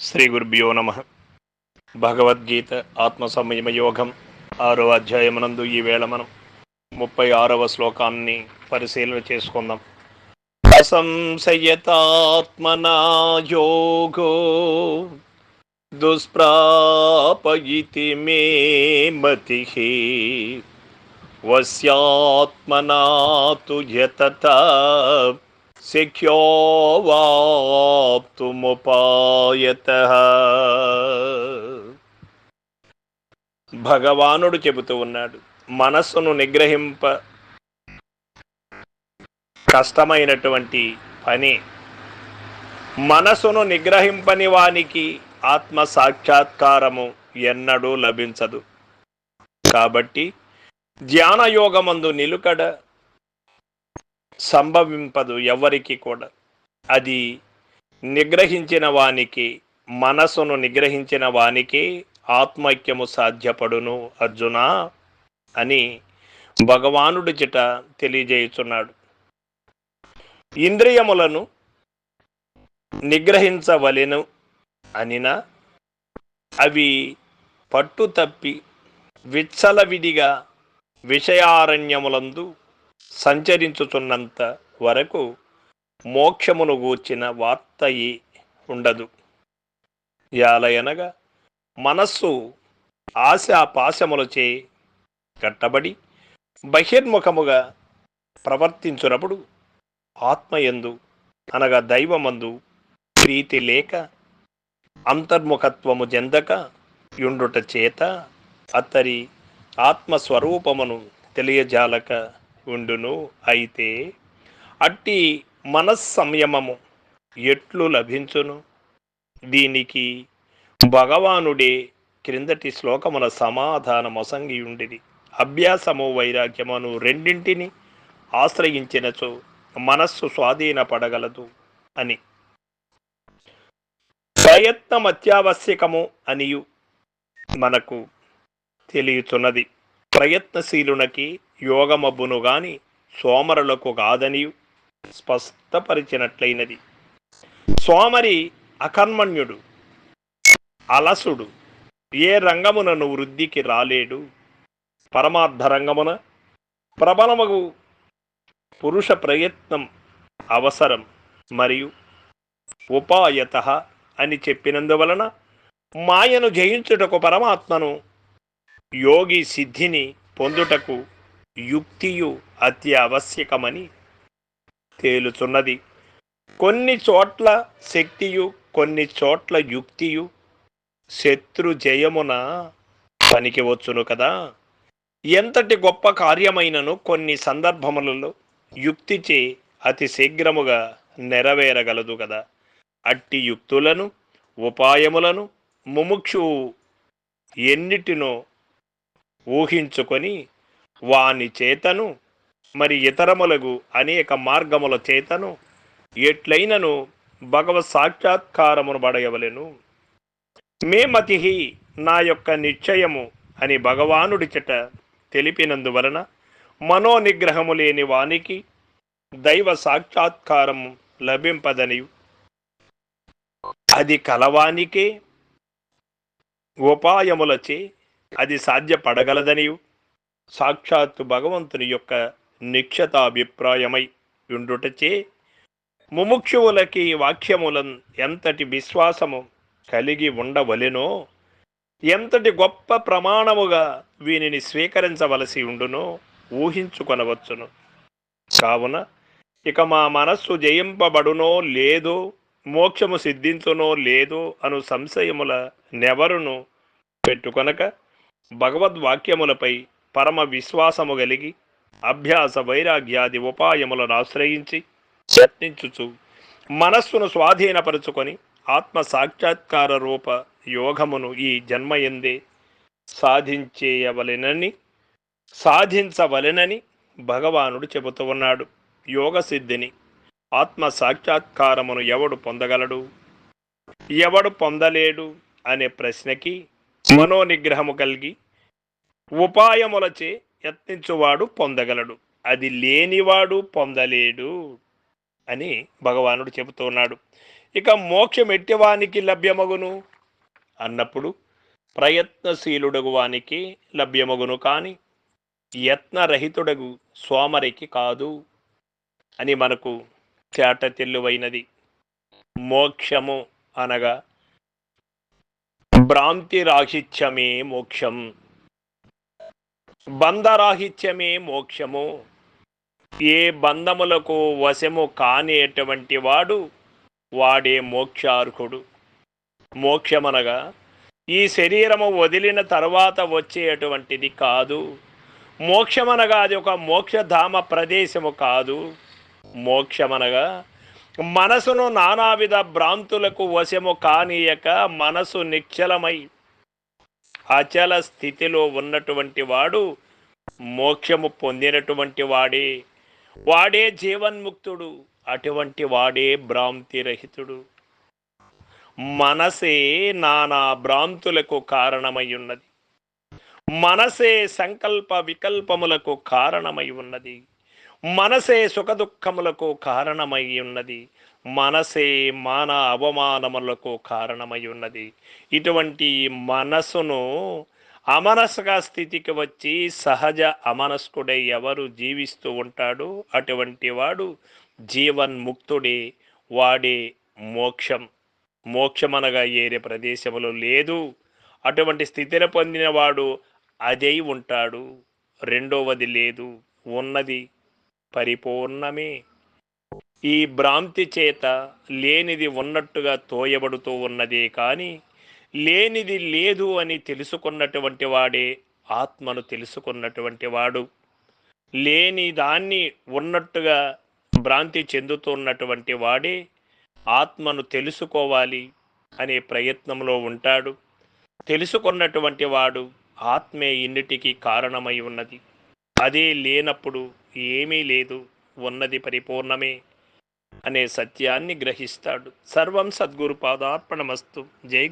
శ్రీ గురుభ్యో నమ. భగవద్గీత ఆత్మ సంయమ యోగం 6వ అధ్యాయమునందు ఈవేళ మనం 36వ శ్లోకాన్ని పరిశీలన చేసుకుందాం. అసంశయతాత్మనా యోగో దుష్ప్రాపయితి మే మతిః వస్యాత్మనా తు యతత శక్యో వాప్తుముపాయతః. భగవానుడు చెబుతూ ఉన్నాడు, మనస్సును నిగ్రహింప కష్టమైనటువంటి పని. మనసును నిగ్రహింపని వానికి ఆత్మ సాక్షాత్కారము ఎన్నడూ లభించదు. కాబట్టి ధ్యానయోగమందు నిలుకడ సంభవింపదు ఎవరికి కూడా. అది నిగ్రహించిన వానికి, మనసును నిగ్రహించిన వానికి ఆత్మైక్యము సాధ్యపడును అర్జున అని భగవానుడి చిట తెలియజేయుచున్నాడు. ఇంద్రియములను నిగ్రహించవలెను అనినా అవి పట్టు తప్పి విచ్చలవిడిగా విషయారణ్యములందు సంచరించుతున్నంత వరకు మోక్షమును గూర్చిన వార్తయి ఉండదు. యాలయనగా మనస్సు ఆశాపాశములచే కట్టబడి బహిర్ముఖముగా ప్రవర్తించునప్పుడు ఆత్మయందు అనగా దైవమందు ప్రీతి లేక అంతర్ముఖత్వము చెందక యుండుట చేత అత్తరి ఆత్మస్వరూపమును తెలియజాలక ఉండును. అయితే అట్టి మనస్సంయమము ఎట్లు లభించును? దీనికి భగవానుడే క్రిందటి శ్లోకముల సమాధానమొసంగి ఉండిది. అభ్యాసము వైరాగ్యమును రెండింటిని ఆశ్రయించినచో మనస్సు స్వాధీనపడగలదు అని. ప్రయత్నం అత్యావశ్యకము అనియు మనకు తెలియచున్నది. ప్రయత్నశీలునకి యోగమబ్బును గాని సోమరులకు కాదనియు స్పష్టపరిచినట్లయినది. సోమరి అకర్మణ్యుడు, అలసుడు, ఏ రంగమునను వృద్ధికి రాలేడు. పరమార్థ రంగమున ప్రబలమగు పురుష ప్రయత్నం అవసరం మరియు ఉపాయత అని చెప్పినందువలన మాయను జయించుటకు, పరమాత్మను యోగి సిద్ధిని పొందుటకు యుక్తియు అత్యావశ్యకమని తేలుచున్నది. కొన్ని చోట్ల శక్తియు, కొన్ని చోట్ల యుక్తియు శత్రు జయమున పనికి వచ్చును కదా. ఎంతటి గొప్ప కార్యమైనను కొన్ని సందర్భములలో యుక్తిచే అతి శీఘ్రముగా నెరవేరగలదు కదా. అట్టి యుక్తులను, ఉపాయములను ముముక్షువు ఎన్నిటినో ఊహించుకొని వాని చేతను మరి ఇతరములకు అనేక మార్గముల చేతను ఎట్లయినను భగవత్ సాక్షాత్కారమును బడయవలెను. మే మతి, నా యొక్క నిశ్చయము అని భగవానుడి చెట తెలిపినందువలన మనోనిగ్రహము లేని వానికి దైవ సాక్షాత్కారము లభింపదనియు, అది కలవానికే ఉపాయములచే అది సాధ్యపడగలదనియు సాక్షాత్తు భగవంతుని యొక్క నిక్షతాభిప్రాయమై ఉండుటచే ముముక్షువులకి వాక్యములను ఎంతటి విశ్వాసము కలిగి ఉండవలెనో, ఎంతటి గొప్ప ప్రమాణముగా వీనిని స్వీకరించవలసి ఉండునో ఊహించుకొనవచ్చును. కావున ఇక మా మనస్సు జయింపబడునో లేదో, మోక్షము సిద్ధించునో లేదో అను సంశయముల నెవరును పెట్టుకొనక భగవద్వాక్యములపై పరమ విశ్వాసము కలిగి అభ్యాస వైరాగ్యాది ఉపాయములను ఆశ్రయించి యత్నించుచు మనస్సును స్వాధీనపరుచుకొని ఆత్మ సాక్షాత్కార రూప యోగమును ఈ జన్మయందే సాధించవలెనని భగవానుడు చెబుతూ ఉన్నాడు. యోగ సిద్ధిని, ఆత్మ సాక్షాత్కారమును ఎవడు పొందగలడు, ఎవడు పొందలేడు అనే ప్రశ్నకి మనోనిగ్రహము కలిగి ఉపాయములచే యత్నించువాడు పొందగలడు, అది లేనివాడు పొందలేడు అని భగవానుడు చెబుతున్నాడు. ఇక మోక్షం ఎట్టివానికి లభ్యమగును అన్నప్పుడు ప్రయత్నశీలుడగు వానికి లభ్యమగును, కానీ యత్నరహితుడగు సోమరికి కాదు అని మనకు చేట తెల్లువైనది. మోక్షము అనగా భ్రాంతిరాహిత్యమే మోక్షం, బంధరాహిత్యమే మోక్షము. ఏ బంధములకు వశము కానిటువంటి వాడే మోక్షార్హుడు. మోక్షమనగా ఈ శరీరము వదిలిన తర్వాత వచ్చేటువంటిది కాదు. మోక్షమనగా అది ఒక మోక్షధామ ప్రదేశము కాదు. మోక్షమనగా మనసును నానావిధ భ్రాంతులకు వశము కానీయక మనసు నిశ్చలమై అచల స్థితిలో ఉన్నటువంటి వాడు మోక్షము పొందినటువంటి వాడే జీవన్ముక్తుడు. అటువంటి వాడే భ్రాంతిరహితుడు. మనసే నానా భ్రాంతులకు కారణమై ఉన్నది. మనసే సంకల్ప వికల్పములకు కారణమై ఉన్నది. మనసే సుఖదుఖములకు కారణమై ఉన్నది. మనసే మాన అవమానములకు కారణమై ఉన్నది. ఇటువంటి మనసును అమనస్క స్థితికి వచ్చి సహజ అమనస్కుడై ఎవరు జీవిస్తూ ఉంటాడో అటువంటి వాడు జీవన్ముక్తుడే. వాడే మోక్షం. మోక్షమనగా ఏరే ప్రదేశములో లేదు. అటువంటి స్థితిని పొందినవాడు అదై ఉంటాడు. రెండవది లేదు, ఉన్నది పరిపూర్ణమే. ఈ భ్రాంతి చేత లేనిది ఉన్నట్టుగా తోయబడుతూ ఉన్నదే కానీ లేనిది లేదు అని తెలుసుకున్నటువంటి వాడే ఆత్మను తెలుసుకున్నటువంటి వాడు. లేని దాన్ని ఉన్నట్టుగా భ్రాంతి చెందుతున్నటువంటి వాడే ఆత్మను తెలుసుకోవాలి అనే ప్రయత్నంలో ఉంటాడు. తెలుసుకున్నటువంటి వాడు ఆత్మే ఇన్నిటికీ కారణమై ఉన్నది. అదే లేనప్పుడు ఏమీ లేదు, ఉన్నది పరిపూర్ణమే అనే సత్యాన్ని గ్రహిస్తాడు. సర్వం సద్గురు పాదార్పణమస్తు. జై